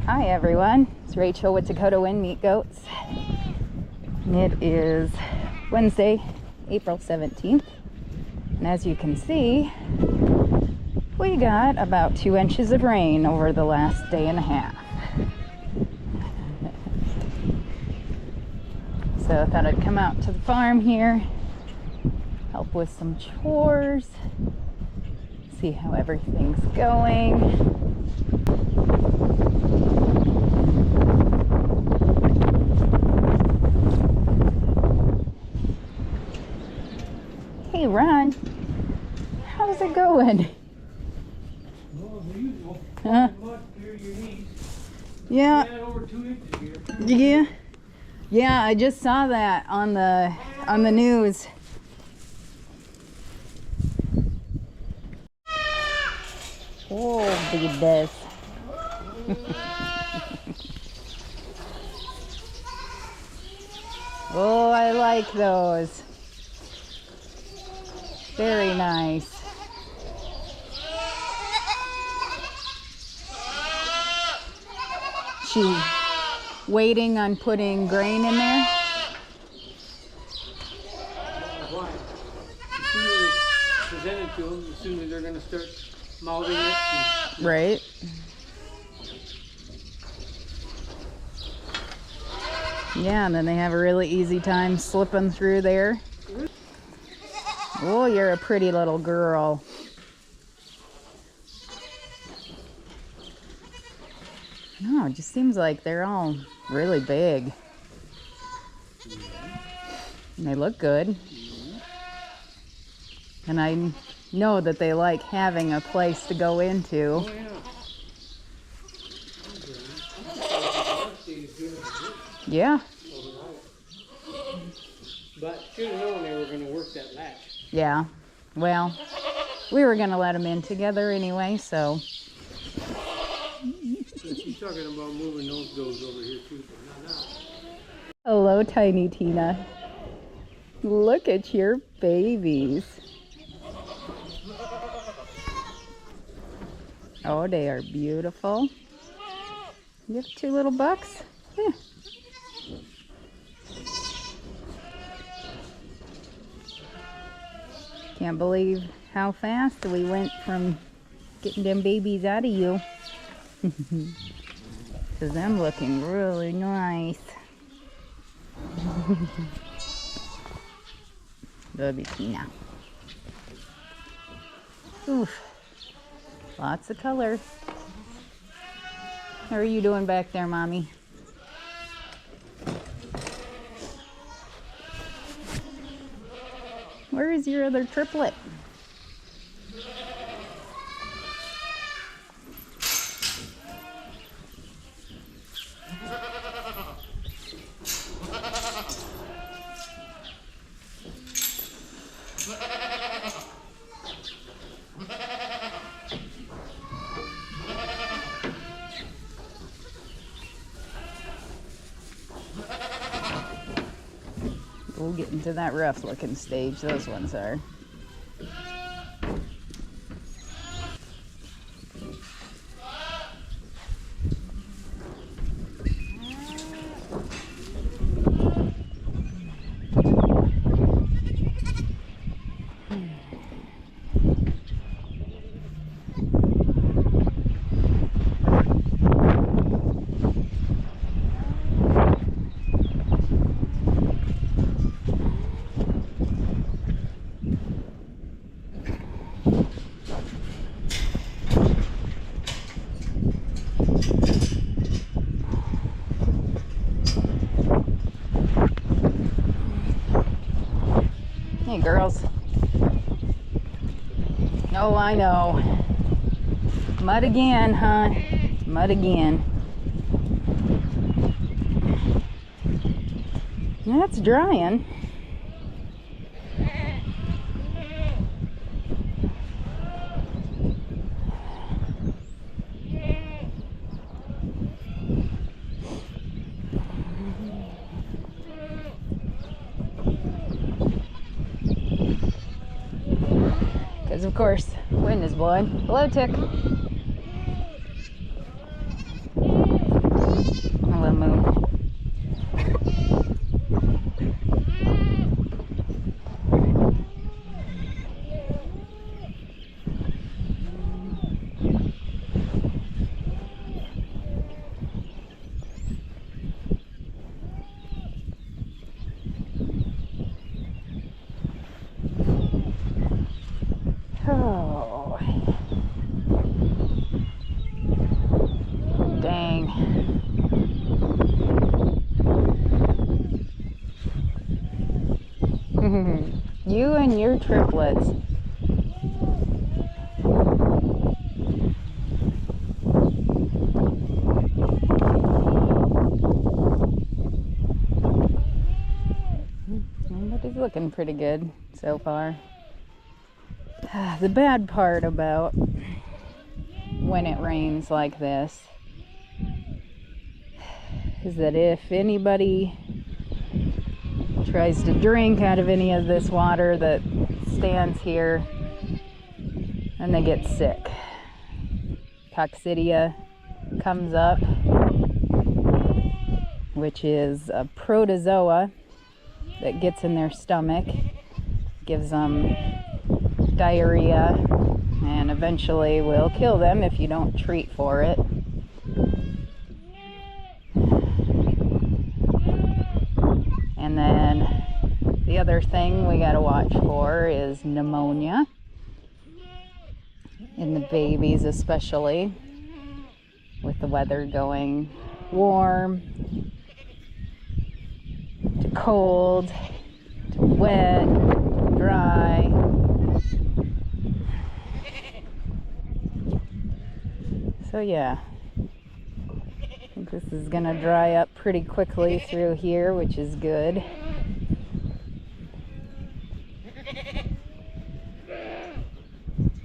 Hi everyone, it's Rachel with Dakota Wind Meat Goats. And it is Wednesday, April 17th. And as you can see, we got about 2 inches of rain over the last day and a half. So I thought I'd come out to the farm here, help with some chores, see how everything's going. Hey Ron, how's it going? Well, as usual, Huh? mud near your knees. Yeah. Yeah, over 2 inches here. Yeah, I just saw that on the news. Oh, babies. Oh, I like those. Very nice. She waiting on putting grain in there? Why? The sooner it's presented to them, the sooner they're going to start mouthing it. And, Right. Yeah, and then they have a really easy time slipping through there. Oh, you're a pretty little girl. No, it just seems like they're all really big. And they look good. And I know that they like having a place to go into. oh, yeah. Yeah. But should have known they were going to work that latch. Yeah. Well, we were going to let them in together anyway, so. She's talking about moving those goats over here too, but not now. Hello, Tiny Tina. Look at your babies. Oh, they are beautiful. You have 2 little bucks? Yeah. Can't believe how fast we went from getting them babies out of you. So them looking really nice. Love you, Tina. Oof. Lots of color. How are you doing back there, Mommy? Where is your other triplet? We'll get into that rough looking stage, those ones are. Hey, girls. Oh, I know. Mud again, huh? Mud again. That's drying. Because of course, wind is blowing. Hello, Tick. Well, Moon. Oh, dang. You and your triplets. Everybody's looking pretty good so far. The bad part about when it rains like this is that if anybody tries to drink out of any of this water that stands here, and they get sick. Coccidia comes up, which is a protozoa that gets in their stomach, gives them diarrhea, and eventually will kill them if you don't treat for it. And then the other thing we gotta watch for is pneumonia, in the babies especially, with the weather going warm to cold to wet, dry. So yeah, I think this is gonna dry up pretty quickly through here, which is good.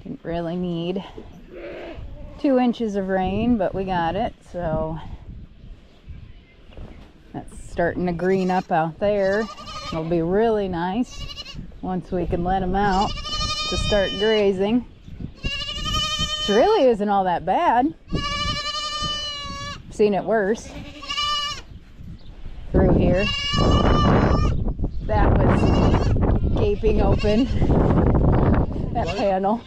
Didn't really need 2 inches of rain, but we got it, so that's starting to green up out there. It'll be really nice once we can let them out to start grazing. It really isn't all that bad. I've seen it worse through here. That was gaping open, that panel.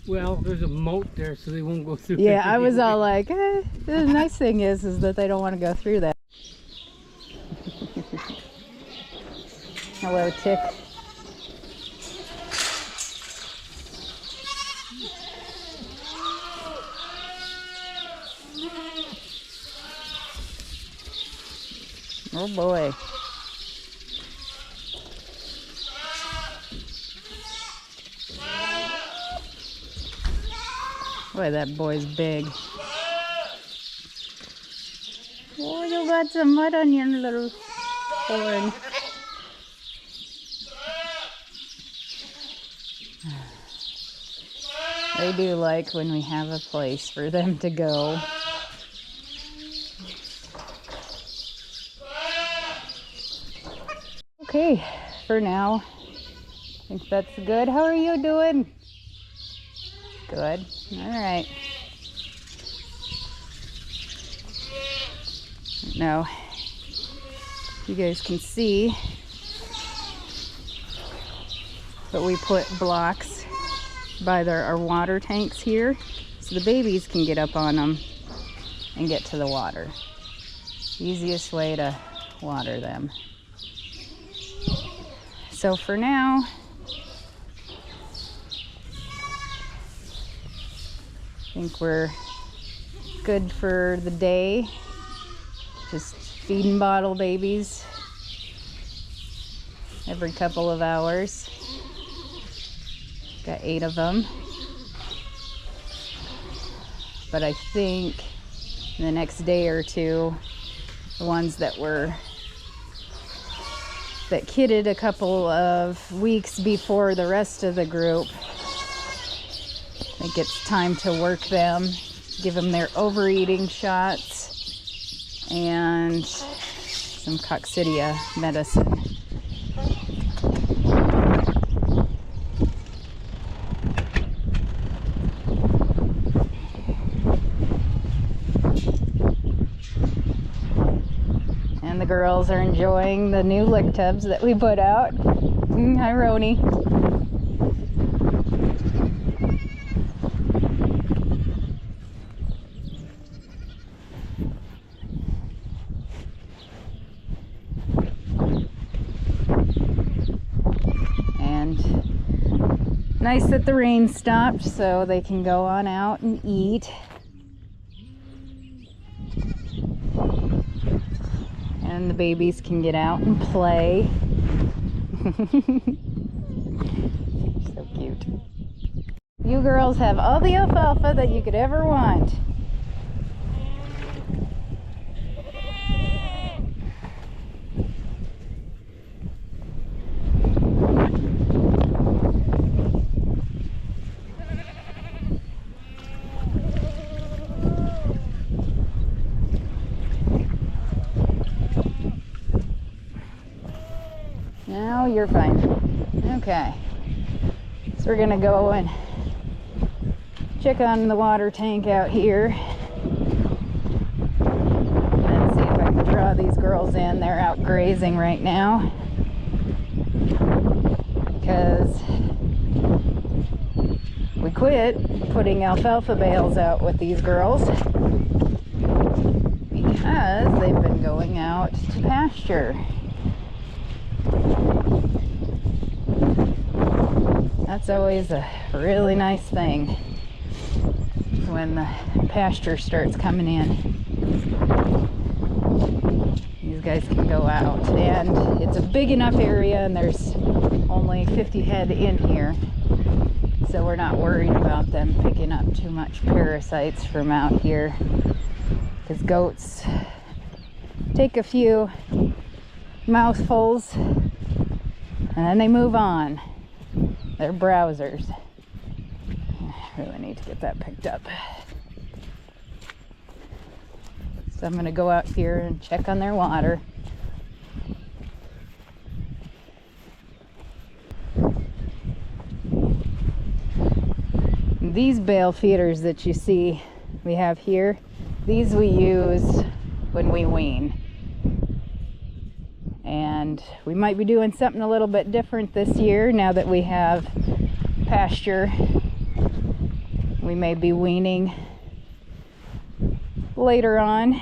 Well, there's a moat there, so they won't go through. Yeah, I was all like, the nice thing is that they don't want to go through that. Hello, tick. Oh boy. Boy, that boy's big. Oh, you got some mud on your little horn. They do like when we have a place for them to go. Okay, for now, I think that's good. How are you doing? Good. All right. Now, you guys can see, but we put blocks by our water tanks here, so the babies can get up on them and get to the water. Easiest way to water them. So for now, I think we're good for the day. Just feed and bottle babies every couple of hours. Got 8 of them. But I think in the next day or two, the ones that kidded a couple of weeks before the rest of the group, I think it's time to work them, give them their overeating shots and some coccidia medicine. girls are enjoying the new lick tubs that we put out. Hi, Roni. And nice that the rain stopped so they can go on out and eat. And the babies can get out and play. So cute. You girls have all the alfalfa that you could ever want. Now you're fine. Okay. So we're gonna go and check on the water tank out here and see if I can draw these girls in. They're out grazing right now because we quit putting alfalfa bales out with these girls because they've been going out to pasture. That's always a really nice thing when the pasture starts coming in. These guys can go out, and it's a big enough area, and there's only 50 head in here, so we're not worried about them picking up too much parasites from out here, because goats take a few mouthfuls and then they move on. They're browsers. I really need to get that picked up. So I'm going to go out here and check on their water. These bale feeders that you see we have here, these we use when we wean. And we might be doing something a little bit different this year now that we have pasture. We may be weaning later on.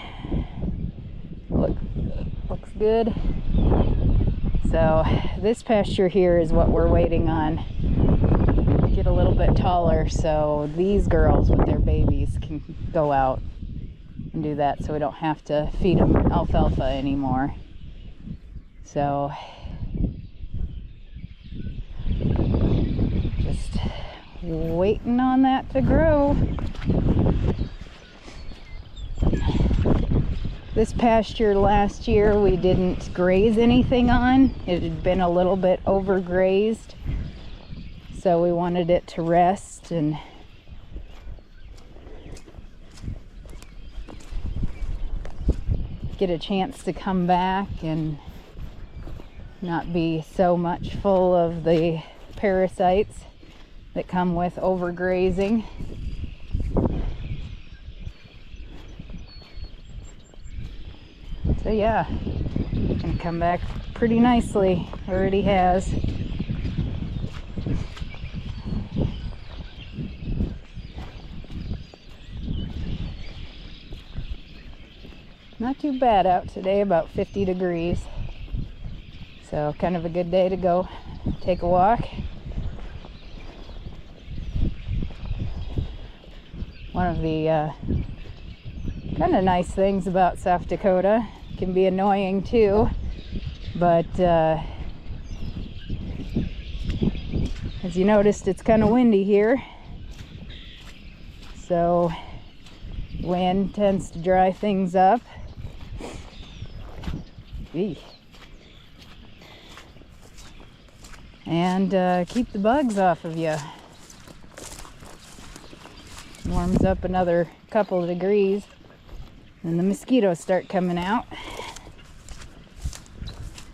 Looks good. So this pasture here is what we're waiting on to get a little bit taller, so these girls with their babies can go out and do that, so we don't have to feed them alfalfa anymore. So just waiting on that to grow. This pasture last year we didn't graze anything on. It had been a little bit overgrazed, so we wanted it to rest and get a chance to come back and not be so much full of the parasites that come with overgrazing. So yeah, can come back pretty nicely. Already has. Not too bad out today, about 50 degrees. So kind of a good day to go take a walk. One of the kind of nice things about South Dakota, can be annoying too, but as you noticed, it's kind of windy here, so wind tends to dry things up. Eesh. And keep the bugs off of you. Warms up another couple of degrees and the mosquitoes start coming out.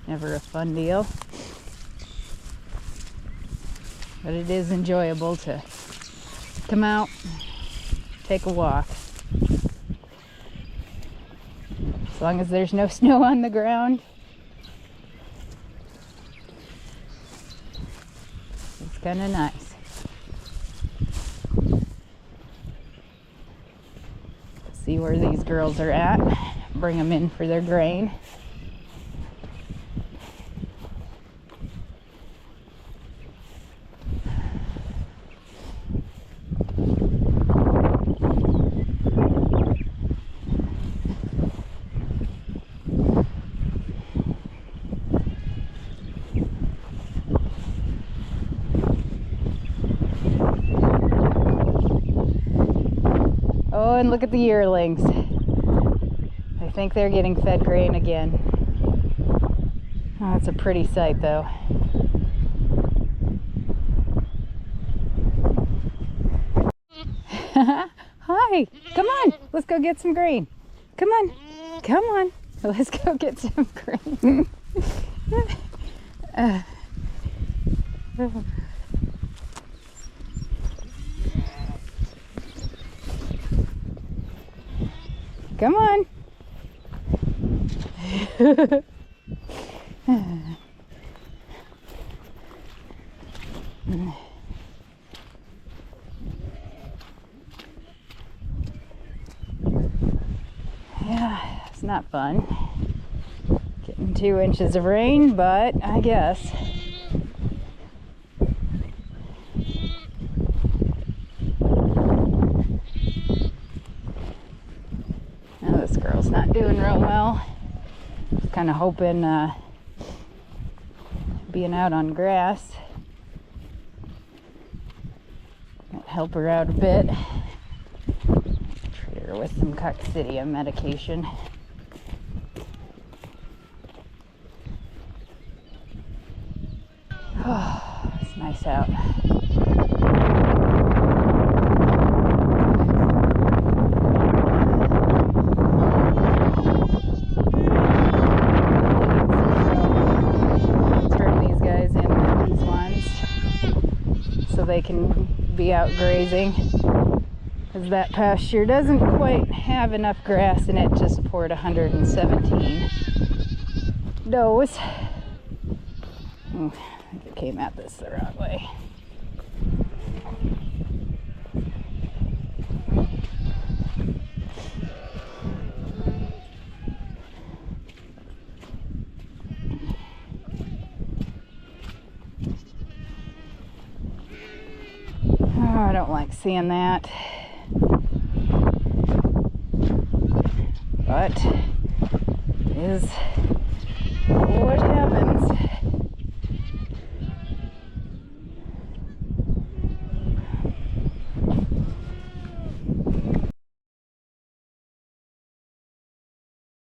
Never a fun deal, but it is enjoyable to come out, take a walk. It's long as there's no snow on the ground. It's kind of nice. See where these girls are at. Bring them in for their grain. Oh, and look at the yearlings. I think they're getting fed grain again. Oh, it's a pretty sight though. Hi, come on, let's go get some grain. Come on, come on, let's go get some grain. Come on. Yeah, it's not fun getting 2 inches of rain, but I guess. Oh, this girl's not doing real well. Kind of hoping being out on grass might help her out a bit. Treat her with some coccidia medication. Oh, it's nice out. So they can be out grazing, because that pasture doesn't quite have enough grass in it to support 117 does. I think it came at this the wrong way. Oh, I don't like seeing that, but it is